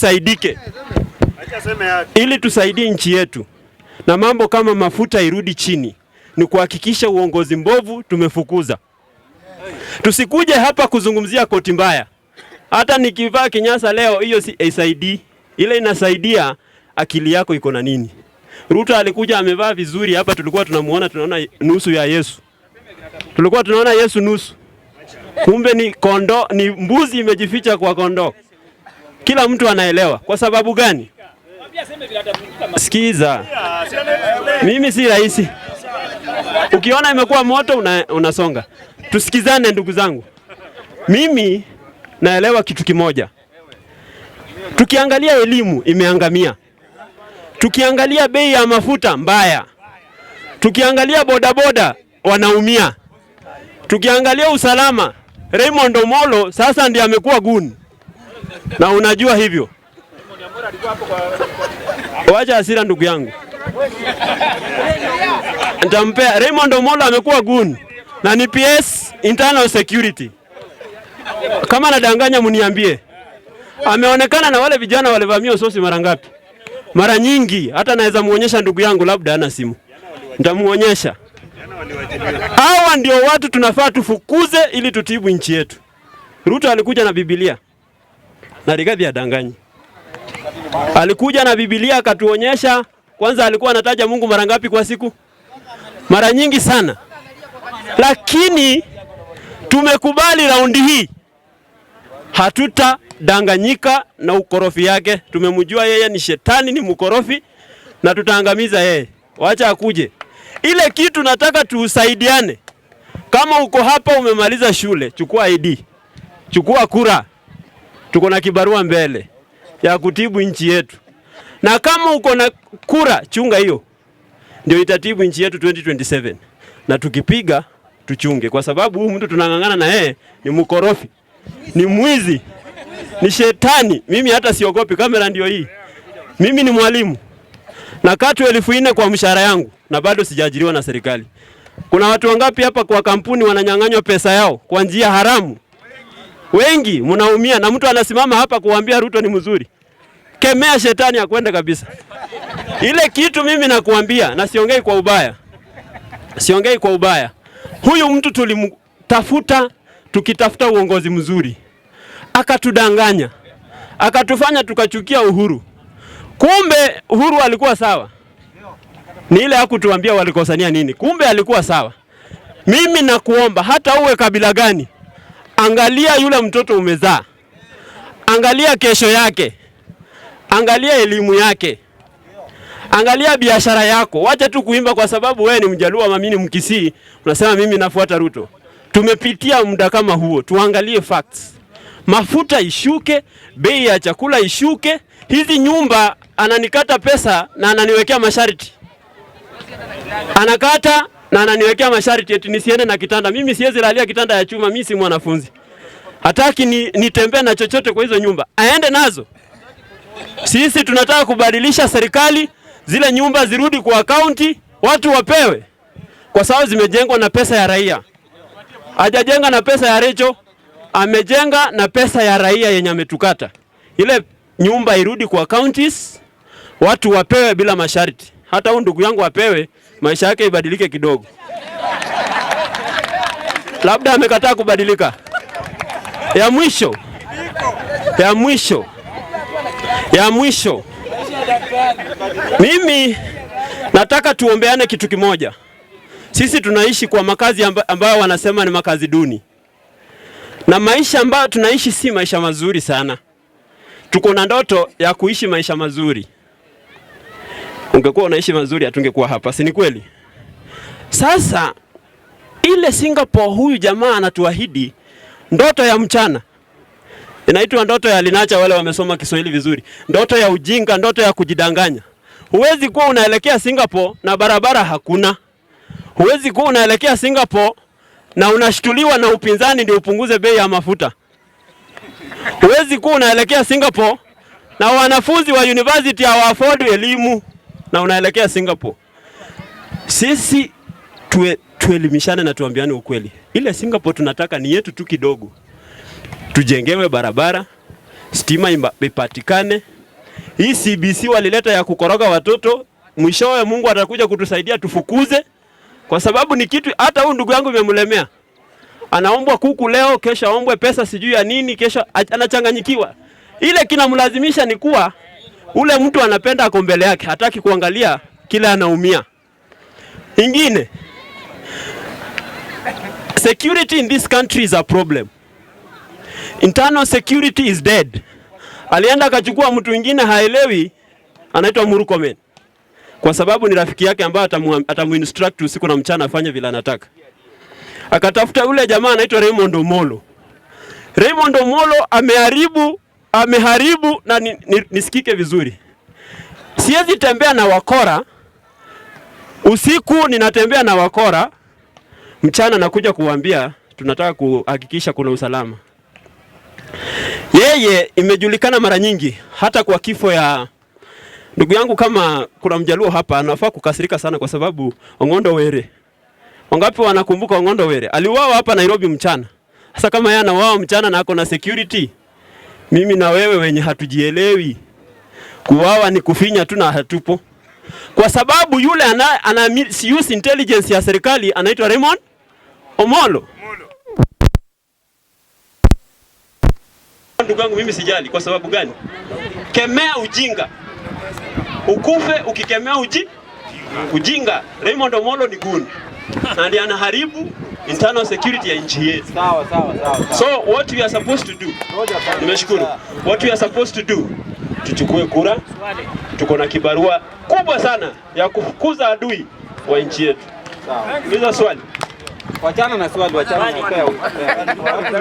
saidike ili tusaidie nchi yetu, na mambo kama mafuta irudi chini, ni kuhakikisha uongozi mbovu tumefukuza. Tusikuje hapa kuzungumzia koti mbaya. Hata nikivaa kinyasa leo, hiyo si isaidi. Ile inasaidia akili yako iko na nini. Ruto alikuja amevaa vizuri hapa, tulikuwa tunamuona, tunaona nusu ya Yesu. Tulikuwa tunaona Yesu nusu. Kumbe ni kondo, ni mbuzi imejificha kwa kondo. Kila mtu anaelewa. Kwa sababu gani? Sikiza. Mimi si rahisi. Ukiona imekuwa moto unasonga. Tusikizane ndugu zangu. Mimi naelewa kitu kimoja. Tukiangalia elimu imeangamia. Tukiangalia bei ya mafuta mbaya. Tukiangalia bodaboda wanaumia. Tukiangalia usalama, Raymond Omolo sasa ndiye amekuwa guni. Na unajua hivyo. Wacha hasira ndugu yangu. Nitampea Raymond Omolo amekuwa guni na ni PS internal security. Kama nadanganya mniambie. Ameonekana na wale vijana walivamia Sosi mara ngapi? Mara nyingi, hata naweza muonyesha ndugu yangu, labda hana simu. Nitamuonyesha. Hawa ndio watu tunafaa tufukuze ili tutibu nchi yetu. Ruto alikuja na Biblia. Na Rigathi adanganyi. Alikuja na Biblia akatuonyesha, kwanza alikuwa anataja Mungu mara ngapi kwa siku? Mara nyingi sana. Lakini tumekubali raundi hii hatutadanganyika na ukorofi yake. Tumemjua yeye ni shetani, ni mkorofi, na tutaangamiza yeye. Wacha akuje. Ile kitu nataka tusaidiane. Kama uko hapa umemaliza shule, chukua ID. Chukua kura. Tuko na kibarua mbele ya kutibu nchi yetu. Na kama uko na kura, chunga hiyo. Ndio itatibu nchi yetu 2027. Na tukipiga tuchunge, kwa sababu huyu mtu tunangangana na yeye ni mkorofi. Ni mwizi. Ni shetani. Mimi hata siogopi, kamera ndio hii. Mimi ni mwalimu. Na katu 1400 kwa mshahara yangu na bado sijaajiriwa na serikali. Kuna watu wangapi hapa kwa kampuni wananyang'anywa pesa yao kwa njia haramu? Wengi mnaumia, na mtu anasimama hapa kuambia Ruto ni mzuri. Kemea shetani akwende kabisa. Ile kitu mimi nakuambia, na siongei kwa ubaya. Siongei kwa ubaya. Huyu mtu tulimtafuta tukitafuta uongozi mzuri. Akatudanganya. Akatufanya tukachukia Uhuru. Kumbe Uhuru alikuwa sawa. Ni ile hakutuambia walikosania nini. Kumbe alikuwa sawa. Mimi nakuomba hata uwe kabila gani, angalia yule mtoto umezaa. Angalia kesho yake. Angalia elimu yake. Angalia biashara yako. Wacha tu kuimba kwa sababu wewe ni Mjaluo ama mimi ni Mkisii, unasema mimi nafuata Ruto. Tumepitia muda kama huo, tuangalie facts. Mafuta ishuke, bei ya chakula ishuke. Hizi nyumba ananikata pesa na ananiwekea masharti. Anakata na ananiwekea masharti eti nisiende na kitanda. Mimi siwezi lalia kitanda ya chuma, mimi si mwanafunzi. Hataki nitembee na chochote kwa hizo nyumba. Aende nazo. Sisi tunataka kubadilisha serikali, zile nyumba zirudi kwa kaunti, watu wapewe. Kwa sababu zimejengwa na pesa ya raia. Hajajenga na pesa ya Recho, amejenga na pesa ya raia yenye ametukata. Ile nyumba irudi kwa counties, watu wapewe bila masharti. Hata huyu ndugu yangu apewe, maisha yake ibadilike kidogo. Labda amekataa kubadilika. Ya mwisho. Mimi nataka tuombeane kitu kimoja. Sisi tunaishi kwa makazi ambayo wanasema ni makazi duni. Na maisha ambayo tunaishi si maisha mazuri sana. Tuko na ndoto ya kuishi maisha mazuri. Ungekuwa unaishi mazuri hatungekuwa hapa, si ni kweli? Sasa ile Singapore huyu jamaa anatuahidi ndoto ya mchana. Inaitwa ndoto ya linacha, wale wamesoma Kiswahili vizuri. Ndoto ya ujinga, ndoto ya kujidanganya. Huwezi kuwa unaelekea Singapore na barabara hakuna. Huwezi kuwa unaelekea Singapore na unashtuliwa na upinzani ndio upunguze bei ya mafuta. Huwezi kuwa unaelekea Singapore na wanafunzi wa university hawa-afford elimu na unaelekea Singapore. Sisi tuelimishane na tuambiane ukweli. Ile Singapore tunataka ni yetu tu kidogo. Tujengewe barabara, stima ipatikane. Hii CBC walileta ya kukoroga watoto, mwishowe Mungu atakuja kutusaidia tufukuze, kwa sababu ni kitu hata huyu ndugu yangu imemlemea. Anaombwa kuku leo, kesho aombwe pesa sijui ya nini, kesho anachanganyikiwa. Ile kinamlazimisha ni kuwa ule mtu anapenda ako mbele yake, hataki kuangalia kile anaumia. Ingine, security in this country is a problem. Internal security is dead. Alienda akachukua mtu mwingine haelewi, anaitwa Murkomen, kwa sababu ni rafiki yake ambaye atamuinstruct usiku na mchana afanye vile anataka. Akatafuta yule jamaa anaitwa Raymond Omolo. Raymond Omolo ameharibu na nisikike vizuri. Siwezi tembea na wakora. Usiku ninatembea na wakora, mchana nakuja kuambia tunataka kuhakikisha kuna usalama. Yeye imejulikana mara nyingi hata kwa kifo ya ndugu yangu, kama kuna Mjaluo hapa anafaa kukasirika sana kwa sababu Ong'ondo Were. Wangapi wanakumbuka Ong'ondo Were? Aliuawa hapa Nairobi mchana. Sasa kama yeye anauawa mchana na ako na security, mimi na wewe wenye hatujielewi, kuuawa ni kufinya tu na hatupo. Kwa sababu yule ana use intelligence ya serikali anaitwa Raymond Omolo. Ndugu yangu mimi sijali kwa sababu gani? Kemea ujinga. Ukufe ukikemea ujinga. Raymond Omolo ni guni. Na ndiye anaharibu internal security ya nchi yetu. Sawa. So what we are supposed to do? Nimeshukuru. What we are supposed to do? Tuchukue kura. Tuko na kibarua kubwa sana ya kufukuza adui wa nchi yetu. Sawa. Hizo swali. Wachana na swali, wachana na